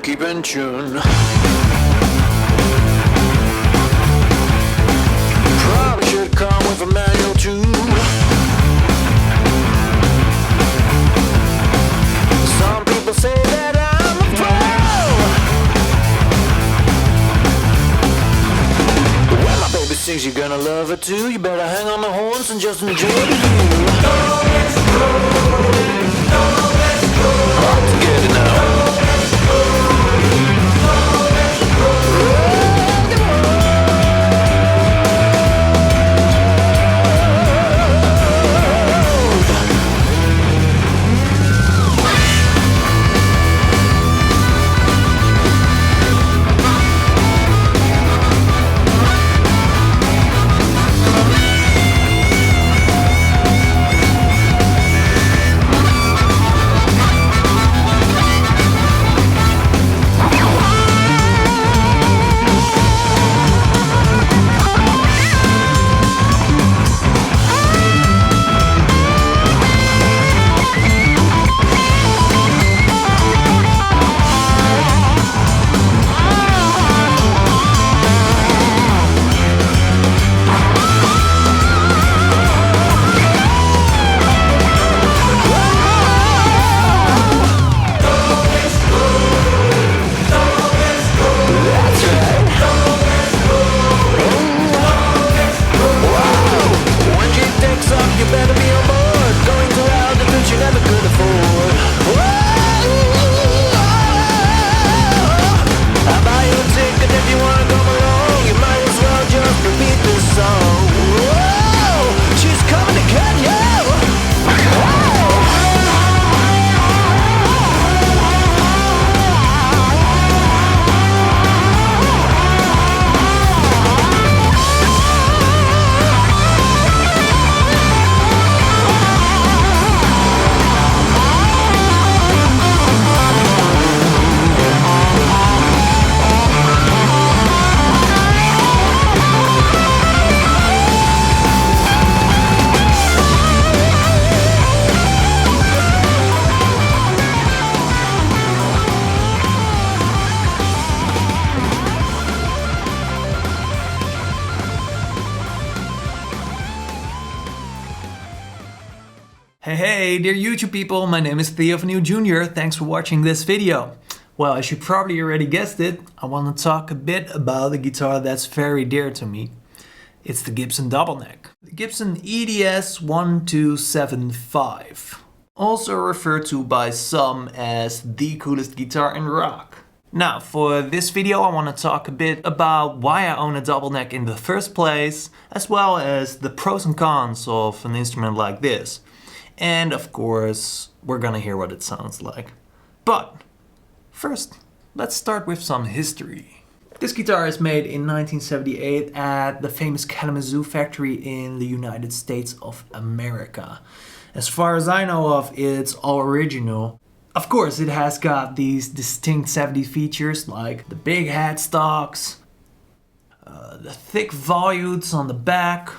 Keep in tune. Probably should come with a manual too. Some people say that I'm a pro. When my baby sings, you're gonna love her too. You better hang on the horns and just enjoy the view. No, let's go. No, let's go. Hard to get it now. Hey dear YouTube people, my name is Theo Jr. Thanks for watching this video. Well, as you probably already guessed it, I want to talk a bit about a guitar that's very dear to me. It's the Gibson double neck. The Gibson EDS-1275. Also referred to by some as the coolest guitar in rock. Now, for this video I want to talk a bit about why I own a double neck in the first place, as well as the pros and cons of an instrument like this. And of course, we're gonna hear what it sounds like. But first, let's start with some history. This guitar is made in 1978 at the famous Kalamazoo factory in the United States of America. As far as I know of, it's all original. Of course, it has got these distinct 70s features like the big headstocks, the thick volutes on the back,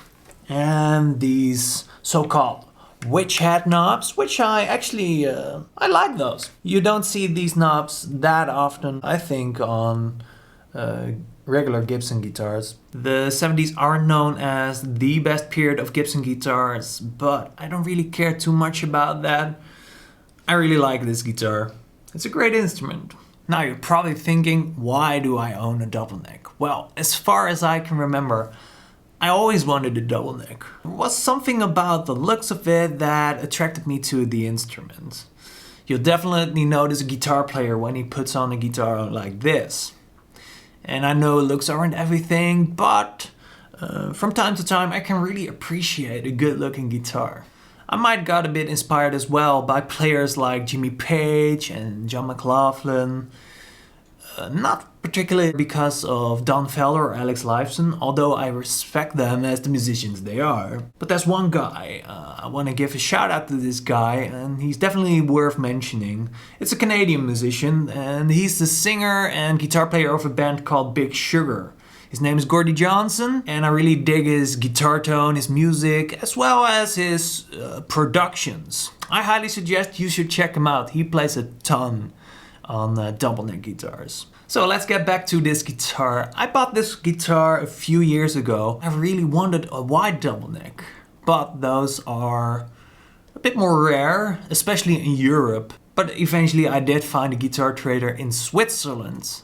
and these so-called witch hat knobs, which I like those. You don't see these knobs that often, I think, on regular Gibson guitars. The 70s are known as the best period of Gibson guitars, but I don't really care too much about that. I really like this guitar. It's a great instrument. Now you're probably thinking, why do I own a double neck? Well, as far as I can remember, I always wanted a double neck. There was something about the looks of it that attracted me to the instrument. You'll definitely notice a guitar player when he puts on a guitar like this. And I know looks aren't everything, but from time to time I can really appreciate a good looking guitar. I might got a bit inspired as well by players like Jimmy Page and John McLaughlin. Not particularly because of Don Felder or Alex Lifeson, although I respect them as the musicians they are. But there's one guy, I want to give a shout out to this guy, and he's definitely worth mentioning. It's a Canadian musician, and he's the singer and guitar player of a band called Big Sugar. His name is Gordie Johnson, and I really dig his guitar tone, his music, as well as his productions. I highly suggest you should check him out. He plays a ton on double neck guitars. So let's get back to this guitar. I bought this guitar a few years ago. I really wanted a wide double neck, but those are a bit more rare, especially in Europe. But eventually I did find a guitar trader in Switzerland.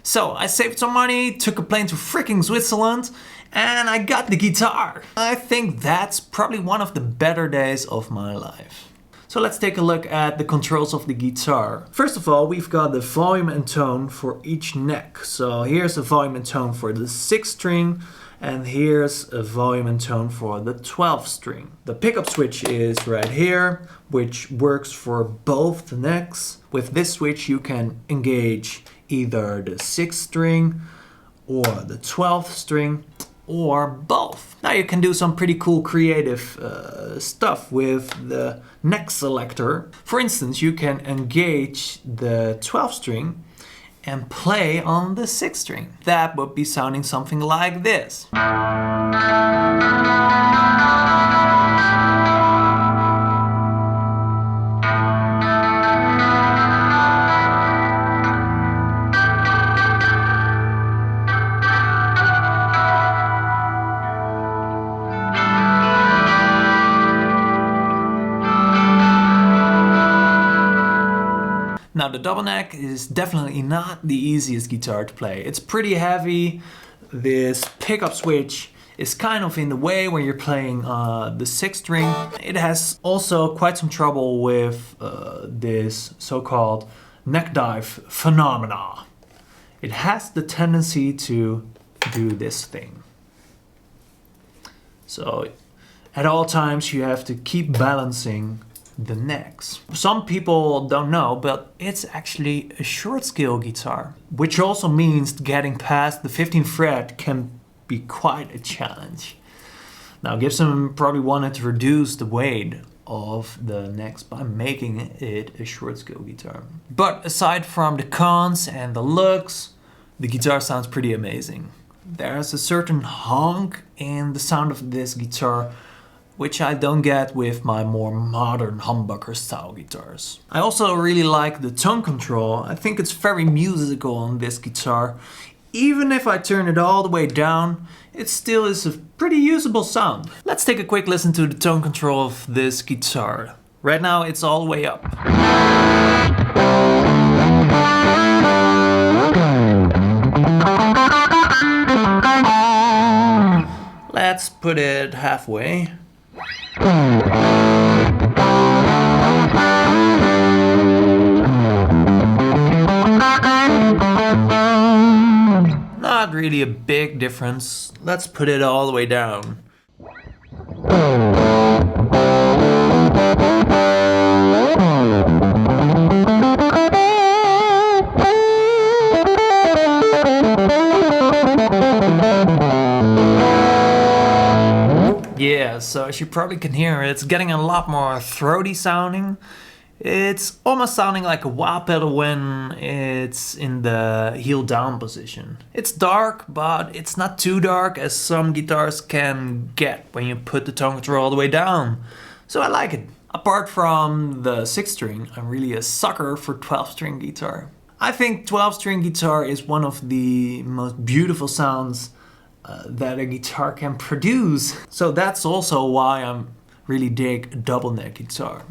So I saved some money, took a plane to freaking Switzerland, and I got the guitar. I think that's probably one of the better days of my life. So let's take a look at the controls of the guitar. First of all, we've got the volume and tone for each neck. So here's a volume and tone for the 6th string, and here's a volume and tone for the 12th string. The pickup switch is right here, which works for both the necks. With this switch you can engage either the 6th string or the 12th string, or both. Now you can do some pretty cool creative stuff with the neck selector. For instance, you can engage the 12th string and play on the 6th string. That would be sounding something like this. Now the double neck is definitely not the easiest guitar to play. It's pretty heavy. This pickup switch is kind of in the way when you're playing the 6th string. It has also quite some trouble with this so-called neck dive phenomena. It has the tendency to do this thing. So at all times you have to keep balancing the necks. Some people don't know, but it's actually a short scale guitar, which also means getting past the 15th fret can be quite a challenge. Now Gibson probably wanted to reduce the weight of the necks by making it a short scale guitar. But aside from the cons and the looks, the guitar sounds pretty amazing. There's a certain honk in the sound of this guitar which I don't get with my more modern humbucker style guitars. I also really like the tone control. I think it's very musical on this guitar. Even if I turn it all the way down, it still is a pretty usable sound. Let's take a quick listen to the tone control of this guitar. Right now it's all the way up. Let's put it halfway. Not really a big difference. Let's put it all the way down. Yeah, so as you probably can hear, it's getting a lot more throaty sounding. It's almost sounding like a wah pedal when it's in the heel down position. It's dark, but it's not too dark as some guitars can get when you put the tone control all the way down. So I like it. Apart from the 6th string, I'm really a sucker for 12 string guitar. I think 12 string guitar is one of the most beautiful sounds that a guitar can produce. So that's also why I'm really dig a double neck guitar.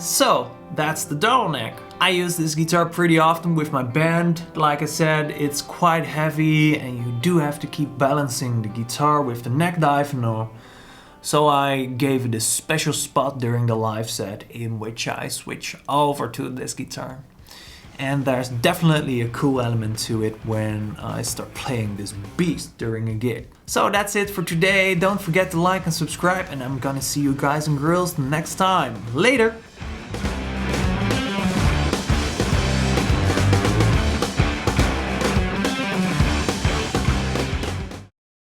So that's the double neck. I use this guitar pretty often with my band. Like I said, it's quite heavy and you do have to keep balancing the guitar with the neck diagonal. So I gave it a special spot during the live set in which I switch over to this guitar. And there's definitely a cool element to it when I start playing this beast during a gig. So that's it for today. Don't forget to like and subscribe, and I'm gonna see you guys and girls next time. Later!